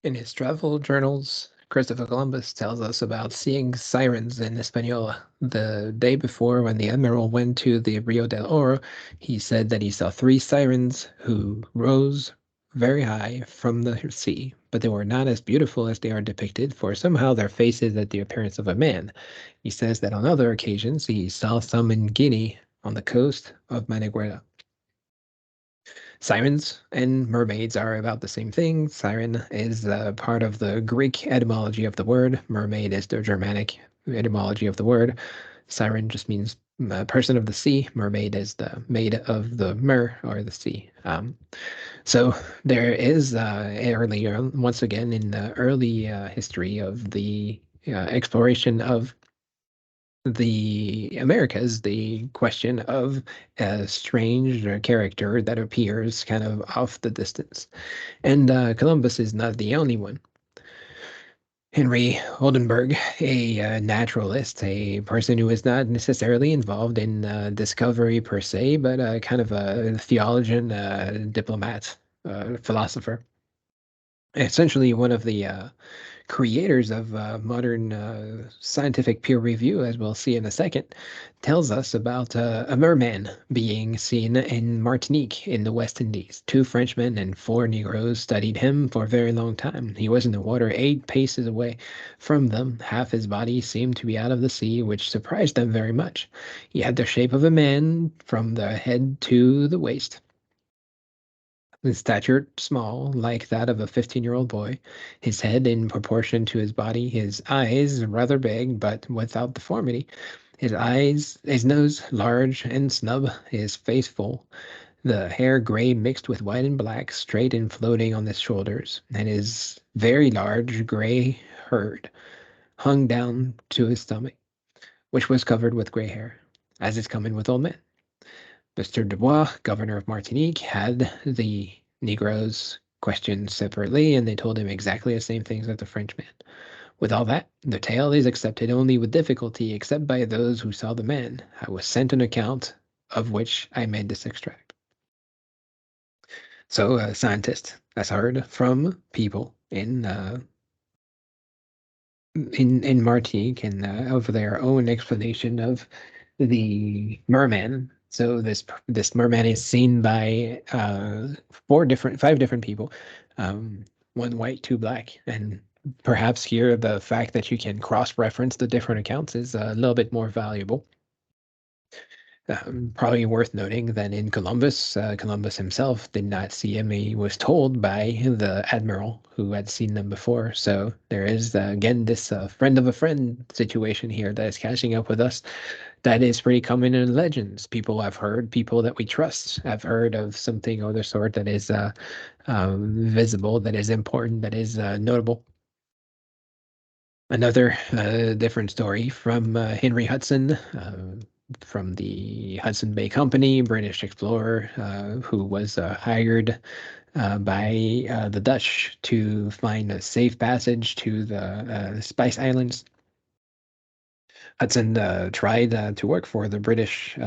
In his travel journals, Christopher Columbus tells us about seeing sirens in Hispaniola. The day before, when the admiral went to the Rio del Oro, he said that he saw three sirens who rose very high from the sea, but they were not as beautiful as they are depicted, for somehow their faces had the appearance of a man. He says that on other occasions he saw some in Guinea on the coast of Maniguera. Sirens and mermaids are about the same thing. Siren is part of the Greek etymology of the word. Mermaid is the Germanic etymology of the word. Siren just means person of the sea. Mermaid is the maid of the mer or the sea. So there is earlier, once again, in the early history of the exploration of the Americas, the question of a strange character that appears kind of off the distance. And Columbus is not the only one. Henry Oldenburg, a naturalist, a person who is not necessarily involved in discovery per se, but kind of a theologian, diplomat, philosopher. Essentially, one of the creators of modern scientific peer review, as we'll see in a second, tells us about a merman being seen in Martinique in the West Indies. Two Frenchmen and four Negroes studied him for a very long time. He was in the water 8 paces away from them. Half his body seemed to be out of the sea, which surprised them very much. He had the shape of a man from the head to the waist. His stature small, like that of a 15-year-old boy, his head in proportion to his body, his eyes rather big, but without deformity, his nose large and snub, his face full, the hair gray mixed with white and black, straight and floating on his shoulders, and his very large gray herd hung down to his stomach, which was covered with gray hair, as is common with old men. Mr. Dubois, governor of Martinique, had the Negroes questioned separately, and they told him exactly the same things as the Frenchman. With all that, the tale is accepted only with difficulty, except by those who saw the man. I was sent an account of which I made this extract. So, a scientist has heard from people in Martinique and of their own explanation of the merman. So this merman is seen by five different people, um, one white, two black, and perhaps here the fact that you can cross-reference the different accounts is a little bit more valuable. Probably worth noting that in Columbus, Columbus himself did not see him. He was told by the admiral who had seen them before. So there is, again, this friend of a friend situation here that is catching up with us. That is pretty common in legends. People have heard, people that we trust have heard of something of the sort that is visible, that is important, that is notable. Another different story from Henry Hudson, from the Hudson Bay Company, British explorer, who was hired by the Dutch to find a safe passage to the Spice Islands. Hudson tried to work for the British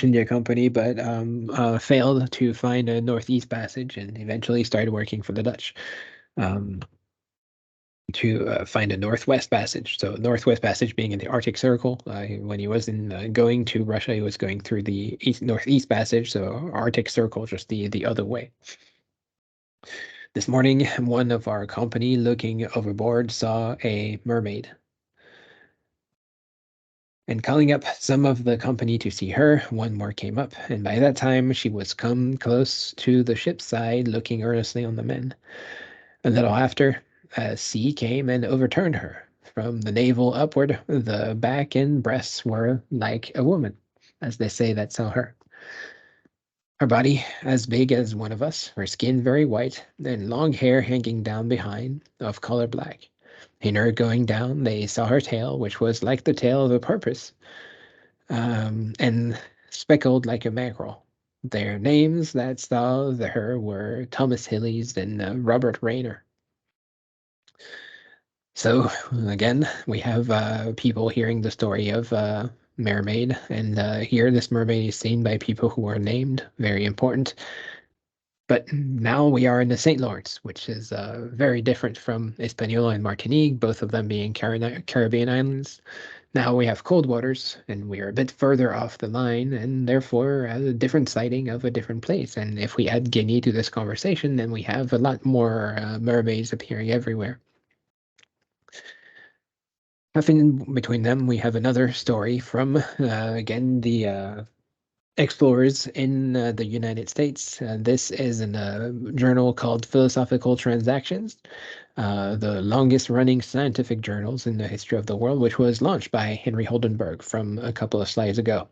India Company, but failed to find a Northeast Passage and eventually started working for the Dutch. Um, to find a Northwest Passage. So Northwest Passage being in the Arctic Circle. When he was in going to Russia, he was going through the Northeast Passage. So Arctic Circle, just the other way. This morning, one of our company looking overboard saw a mermaid. And calling up some of the company to see her, one more came up, and by that time she was come close to the ship's side, looking earnestly on the men. A little after, a sea came and overturned her. From the navel upward, the back and breasts were like a woman, as they say that saw her. Her body as big as one of us, her skin very white, and long hair hanging down behind, of color black. In her going down, they saw her tail, which was like the tail of a porpoise, and speckled like a mackerel. Their names that saw her were Thomas Hillies and Robert Rayner. So again, we have people hearing the story of mermaid, and here this mermaid is seen by people who are named, very important. But now we are in the St. Lawrence, which is very different from Hispaniola and Martinique, both of them being Caribbean islands. Now we have cold waters, and we are a bit further off the line, and therefore a different sighting of a different place. And if we add Guinea to this conversation, then we have a lot more mermaids appearing everywhere. Nothing between them, we have another story from, again, the explorers in the United States. This is in a journal called Philosophical Transactions, the longest running scientific journals in the history of the world, which was launched by Henry Holdenberg from a couple of slides ago.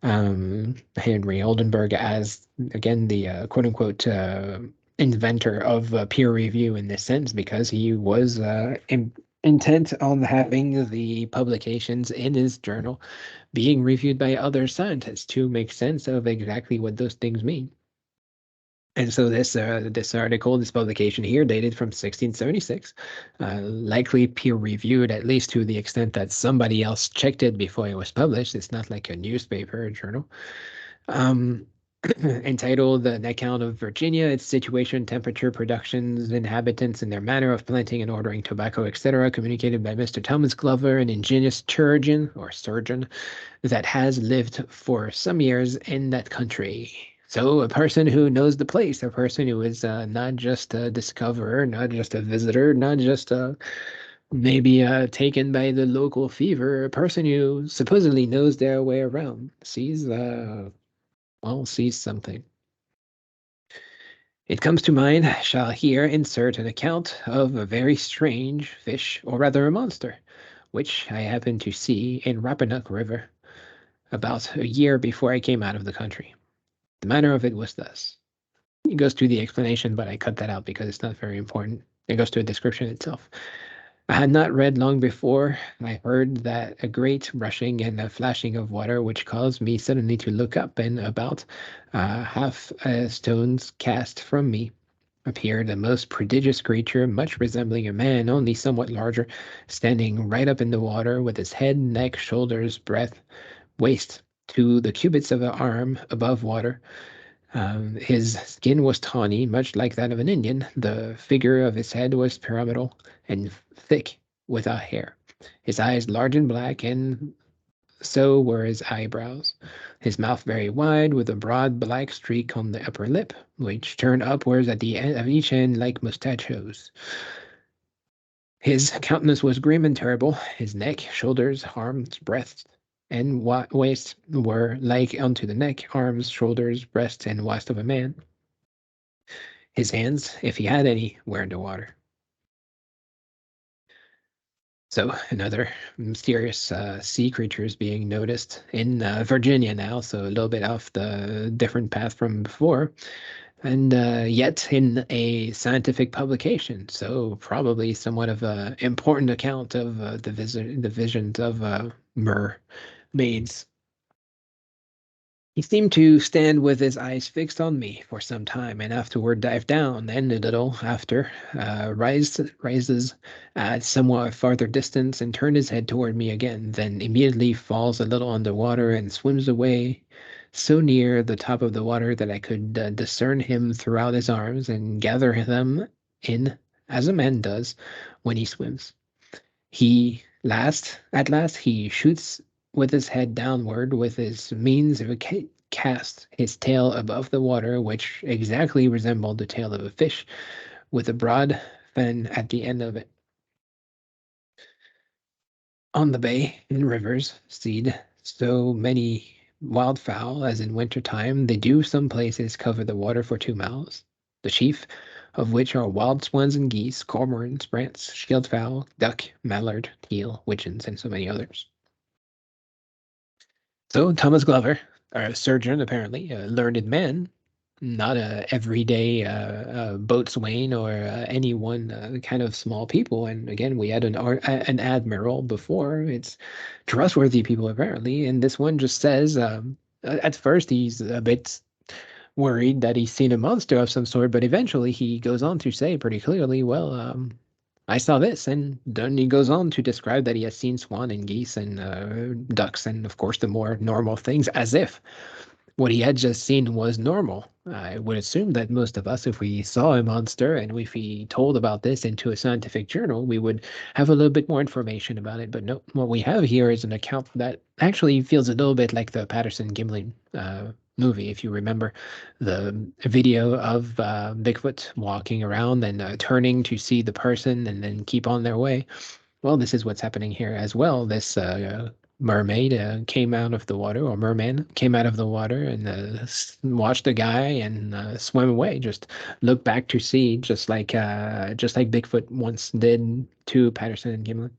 Henry Oldenburg as, again, the quote unquote inventor of peer review in this sense, because he was intent on having the publications in his journal being reviewed by other scientists to make sense of exactly what those things mean. And so this article, this publication here, dated from 1676, likely peer-reviewed, at least to the extent that somebody else checked it before it was published. It's not like a newspaper or journal. Entitled An Account of Virginia, its situation, temperature, productions, inhabitants, and their manner of planting and ordering tobacco, etc., communicated by Mr. Thomas Glover, an ingenious surgeon or surgeon that has lived for some years in that country. So a person who knows the place, a person who is not just a discoverer, not just a visitor, not just maybe taken by the local fever, a person who supposedly knows their way around, sees something. It comes to mind, shall here insert an account of a very strange fish, or rather a monster, which I happened to see in Rappahannock River about a year before I came out of the country. The manner of it was thus. It goes through the explanation, but I cut that out because it's not very important. It goes to a description itself. I had not read long before I heard that a great rushing and a flashing of water, which caused me suddenly to look up, and about half a stone's cast from me appeared a most prodigious creature, much resembling a man, only somewhat larger, standing right up in the water, with his head, neck, shoulders, breadth, waist to the cubits of an arm above water. His skin was tawny, much like that of an Indian. The figure of his head was pyramidal and thick without hair. His eyes large and black, and so were his eyebrows. His mouth very wide, with a broad black streak on the upper lip, which turned upwards at the end of each end like mustachios. His countenance was grim and terrible. His neck, shoulders, arms, breast, and waist were like unto the neck, arms, shoulders, breast, and waist of a man. His hands, if he had any, were in the water. So another mysterious sea creatures being noticed in Virginia now, so a little bit off the different path from before, and yet in a scientific publication. So probably somewhat of an important account of the visions of mermaids. He seemed to stand with his eyes fixed on me for some time, and afterward dived down, and a little after rises at somewhat farther distance, and turned his head toward me again, then immediately falls a little under water and swims away so near the top of the water that I could discern him throughout his arms and gather them in as a man does when he swims. At last, he shoots with his head downward, with his means of a cast his tail above the water, which exactly resembled the tail of a fish, with a broad fin at the end of it. On the bay, in rivers, seed so many wildfowl as in winter time, they do some places cover the water for 2 miles, the chief of which are wild swans and geese, cormorants, brants, shieldfowl, duck, mallard, teal, wigeons, and so many others. So Thomas Glover, a surgeon apparently, a learned man, not a everyday boatswain or anyone kind of small people. And again, we had an admiral before. It's trustworthy people apparently, and this one just says at first he's a bit worried that he's seen a monster of some sort, but eventually he goes on to say pretty clearly, well, I saw this, and then he goes on to describe that he has seen swan and geese and ducks, and of course the more normal things, as if What he had just seen was normal. I would assume that most of us, if we saw a monster and if we told about this into a scientific journal, we would have a little bit more information about it. But no, what we have here is an account that actually feels a little bit like the Patterson Gimlin movie. If you remember the video of Bigfoot walking around and turning to see the person and then keep on their way. Well, this is what's happening here as well. This mermaid came out of the water, or merman came out of the water and watched the guy and swam away. Just looked back to sea, just like Bigfoot once did to Patterson and Gimlin.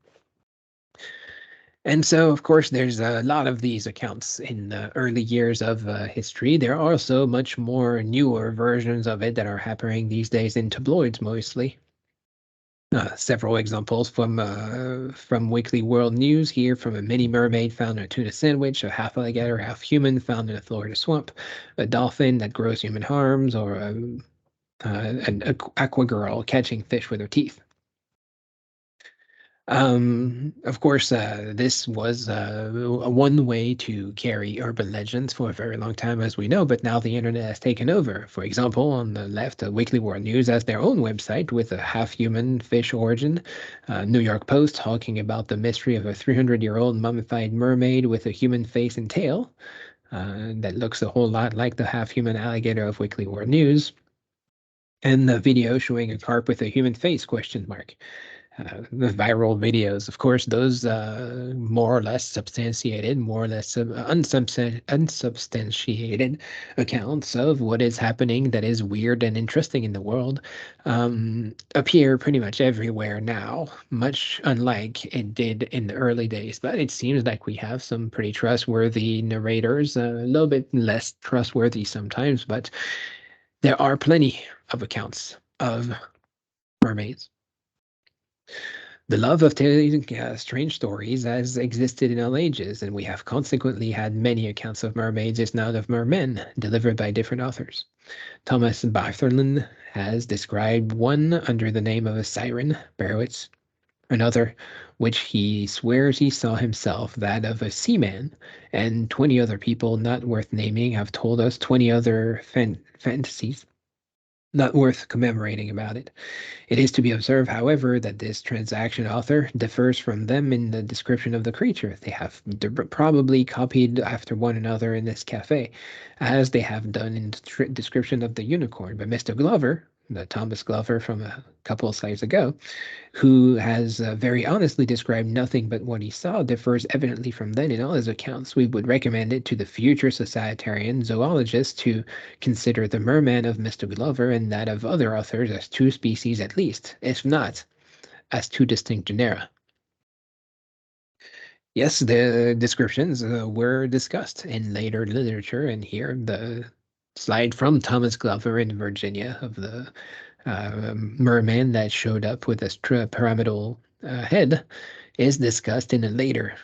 And so, of course, there's a lot of these accounts in the early years of history. There are also much more newer versions of it that are happening these days in tabloids mostly. Several examples from Weekly World News here from a mini mermaid found in a tuna sandwich, a half alligator, half human found in a Florida swamp, a dolphin that grows human harms, or an aqua girl catching fish with her teeth. Of course, this was one way to carry urban legends for a very long time, as we know, but now the internet has taken over. For example, on the left, Weekly World News has their own website with a half-human fish origin. New York Post talking about the mystery of a 300-year-old mummified mermaid with a human face and tail that looks a whole lot like the half-human alligator of Weekly World News. And the video showing a carp with a human face, question mark. The viral videos, of course, those more or less substantiated, more or less unsubstantiated accounts of what is happening that is weird and interesting in the world appear pretty much everywhere now, much unlike it did in the early days. But it seems like we have some pretty trustworthy narrators, a little bit less trustworthy sometimes, but there are plenty of accounts of mermaids. The love of telling strange stories has existed in all ages, and we have consequently had many accounts of mermaids, if not of mermen, delivered by different authors. Thomas Bartholin has described one under the name of a siren, Berowitz, another, which he swears he saw himself, that of a seaman, and 20 other people not worth naming have told us 20 other fantasies not worth commemorating about it. It is to be observed, however, that this transaction author differs from them in the description of the creature. They have probably copied after one another in this cafe, as they have done in the description of the unicorn. But Mr. Glover, the Thomas Glover from a couple of slides ago, who has very honestly described nothing but what he saw, differs evidently from then in all his accounts. We would recommend it to the future societarian zoologist to consider the merman of Mr. Glover and that of other authors as two species at least, if not as two distinct genera. Yes, the descriptions were discussed in later literature, and here the slide from Thomas Glover in Virginia of the merman that showed up with a pyramidal head is discussed in a later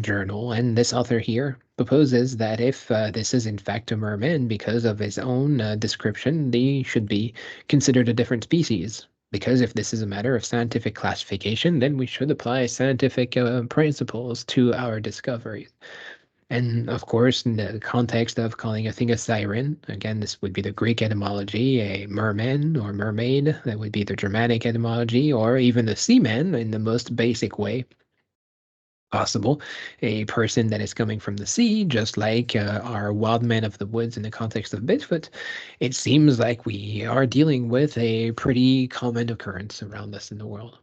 journal. And this author here proposes that if this is in fact a merman, because of his own description, they should be considered a different species. Because if this is a matter of scientific classification, then we should apply scientific principles to our discoveries. And of course, in the context of calling a thing a siren, again, this would be the Greek etymology, a merman or mermaid. That would be the Germanic etymology, or even a seaman in the most basic way possible. A person that is coming from the sea, just like our wild man of the woods in the context of Bigfoot. It seems like we are dealing with a pretty common occurrence around us in the world.